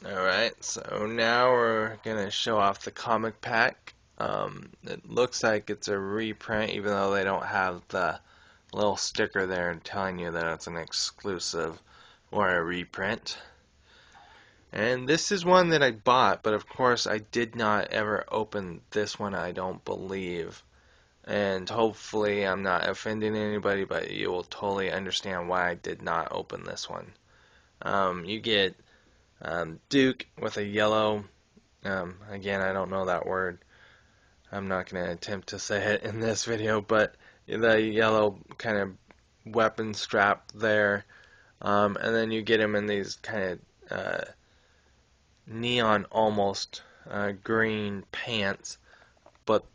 Alright, so now we're gonna show off the comic pack. It looks like it's a reprint, even though they don't have the little sticker there telling you that it's an exclusive or a reprint. And this is one that I bought, but of course I did not ever open this one, I don't believe. And hopefully I'm not offending anybody, but you will totally understand why I did not open this one. You get Duke with a yellow, again I don't know that word, I'm not going to attempt to say it in this video, but the yellow kind of weapon strap there, and then you get him in these kind of neon almost green pants, but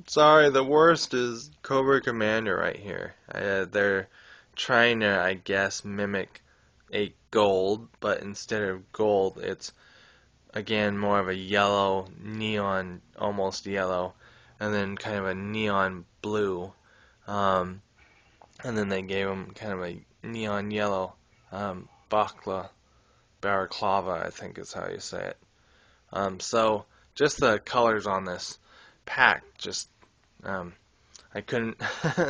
sorry, the worst is Cobra Commander right here. They're trying to, I guess, mimic a gold, but instead of gold, it's again more of a yellow, neon, almost yellow, and then kind of a neon blue. Um, and then they gave him kind of a neon yellow balaclava, I think is how you say it. So just the colors on this pack, just I couldn't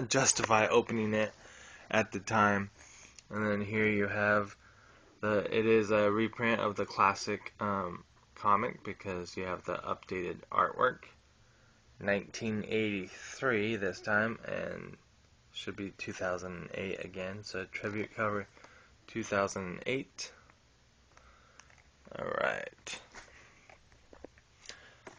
justify opening it at the time. And then here you have it is a reprint of the classic comic because you have the updated artwork. 1983 this time, and should be 2008 again. So tribute cover 2008. Alright.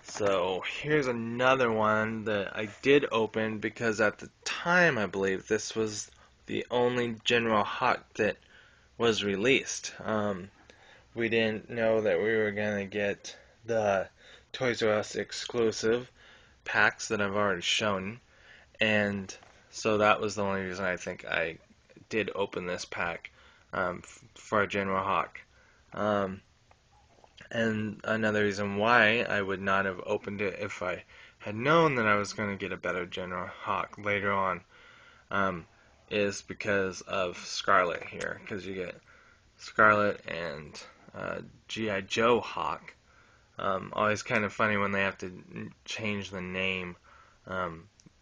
So here's another one that I did open because at the time I believe this was the only General Hawk that was released. We didn't know that we were going to get the Toys R Us exclusive packs that I've already shown, and so that was the only reason I think I did open this pack for General Hawk. And another reason why I would not have opened it if I had known that I was going to get a better General Hawk later on is because of Scarlet here, because you get Scarlet and G.I. Joe Hawk. Always kind of funny when they have to change the name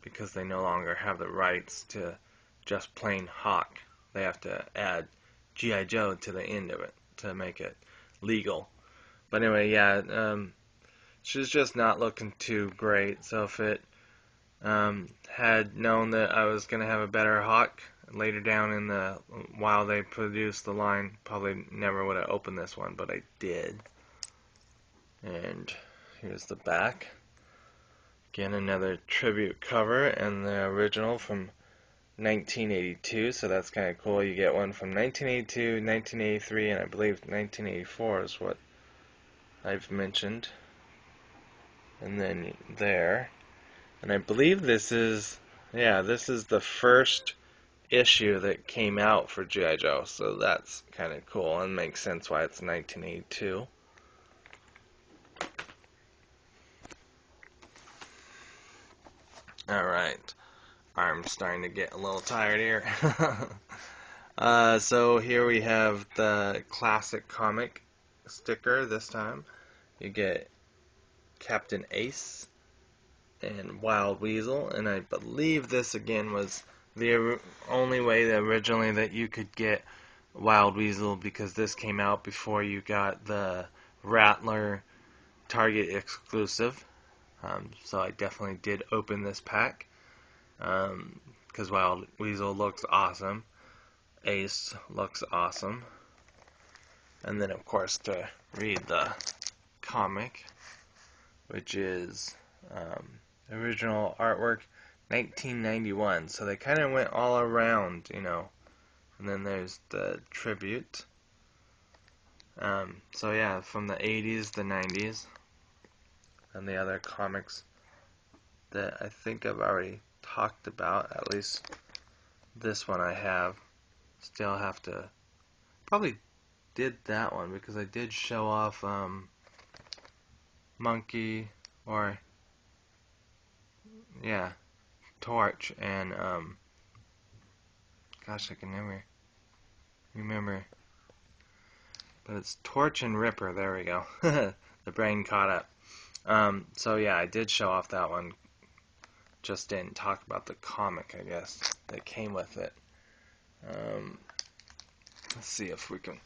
because they no longer have the rights to just plain Hawk. They have to add G.I. Joe to the end of it to make it legal. But anyway, yeah, she's just not looking too great. So if it had known that I was going to have a better Hawk later down in the while they produced the line, probably never would have opened this one, but I did. And here's the back. Again, another tribute cover, and the original from 1982, so that's kind of cool. You get one from 1982, 1983, and I believe 1984 is what I've mentioned. And then there. And I believe this is, yeah, this is the first issue that came out for G.I. Joe, so that's kind of cool and makes sense why it's 1982. Alright, arm's starting to get a little tired here. So here we have the classic comic sticker this time. You get Captain Ace and Wild Weasel, and I believe this again was the only way that originally that you could get Wild Weasel, because this came out before you got the Rattler Target exclusive. So I definitely did open this pack because Wild Weasel looks awesome. Ace looks awesome. And then of course to read the comic, which is original artwork 1991, so they kind of went all around, you know. And then there's the tribute. So yeah, from the 80s, the 90s, and the other comics that I think I've already talked about, at least this one I have. Still have to, probably did that one because I did show off Monkey, or yeah, Torch, and gosh, I can never remember. But it's Torch and Ripper. There we go. The brain caught up. So yeah, I did show off that one. Just didn't talk about the comic, I guess, that came with it. Let's see if we can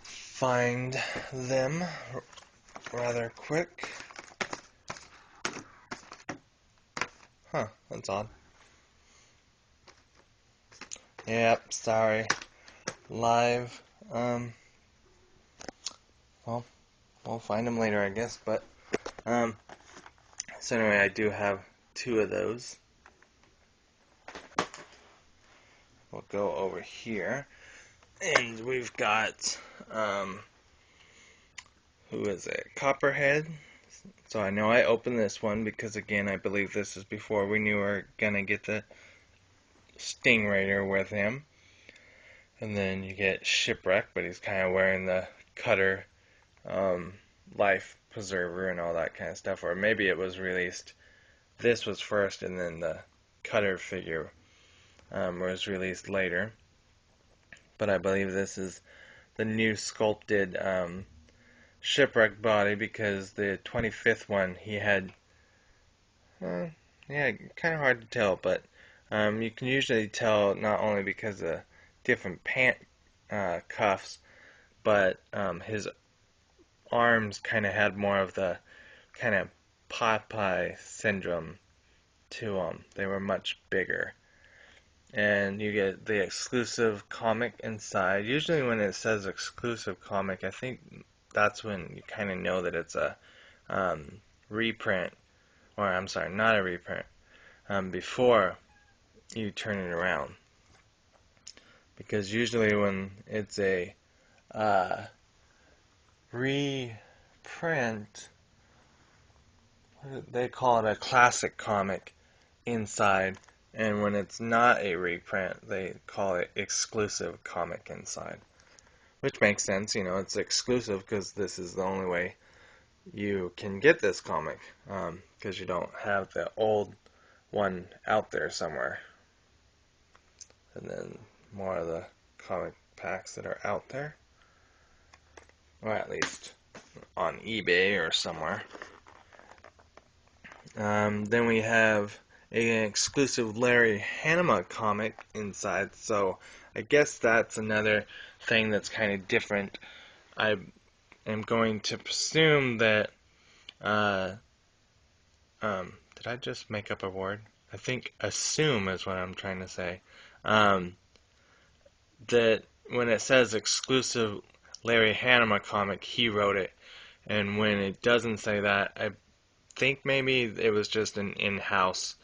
find them rather quick. Huh, that's odd. Yep, sorry. Live. Well, we'll find them later, I guess. But so anyway, I do have 2 of those. We'll go over here, and we've got who is it? Copperhead. So I know I opened this one because again, I believe this is before we knew we were gonna get the Stingrader with him. And then you get Shipwreck, but he's kind of wearing the cutter, life preserver and all that kind of stuff. Or maybe it was released, this was first and then the cutter figure was released later. But I believe this is the new sculpted Shipwreck body because the 25th one, he had, yeah, kind of hard to tell, but you can usually tell not only because of different pant cuffs, but his arms kind of had more of the kind of Popeye syndrome to them. They were much bigger. And you get the exclusive comic inside. Usually when it says exclusive comic, I think that's when you kind of know that it's a reprint, or I'm sorry, not a reprint, before you turn it around. Because usually when it's a reprint, they call it a classic comic inside, and when it's not a reprint, they call it exclusive comic inside. Which makes sense, you know, it's exclusive because this is the only way you can get this comic, because you don't have the old one out there somewhere. And then more of the comic packs that are out there, or at least on eBay or somewhere. Then we have an exclusive Larry Hanuma comic inside, so I guess that's another thing that's kind of different. I am going to presume that, did I just make up a word? I think assume is what I'm trying to say. That when it says exclusive Larry Hanuma comic, he wrote it, and when it doesn't say that, I think maybe it was just an in-house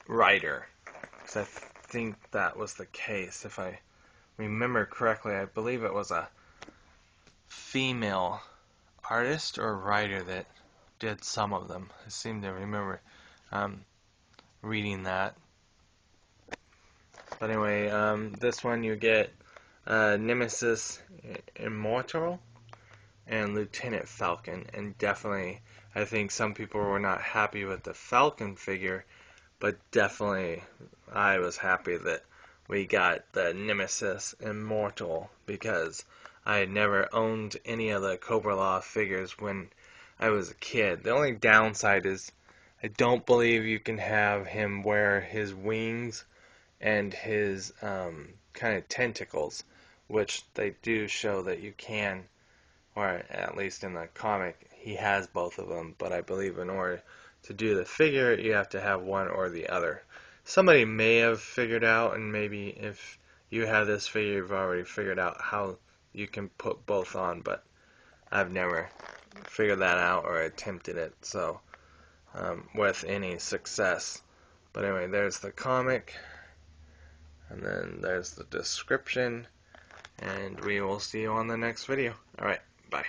writer, because I think that was the case. If I remember correctly, I believe it was a female artist or writer that did some of them. I seem to remember reading that. But anyway, this one you get Nemesis Immortal and Lieutenant Falcon, and definitely I think some people were not happy with the Falcon figure, but definitely I was happy that we got the Nemesis Immortal because I had never owned any of the Cobra Law figures when I was a kid. The only downside is I don't believe you can have him wear his wings and his kind of tentacles, which they do show that you can, or at least in the comic, he has both of them, but I believe in order to do the figure, you have to have one or the other. Somebody may have figured out, and maybe if you have this figure, you've already figured out how you can put both on, but I've never figured that out or attempted it, so with any success. But anyway, there's the comic, and then there's the description, and we will see you on the next video. Alright, bye.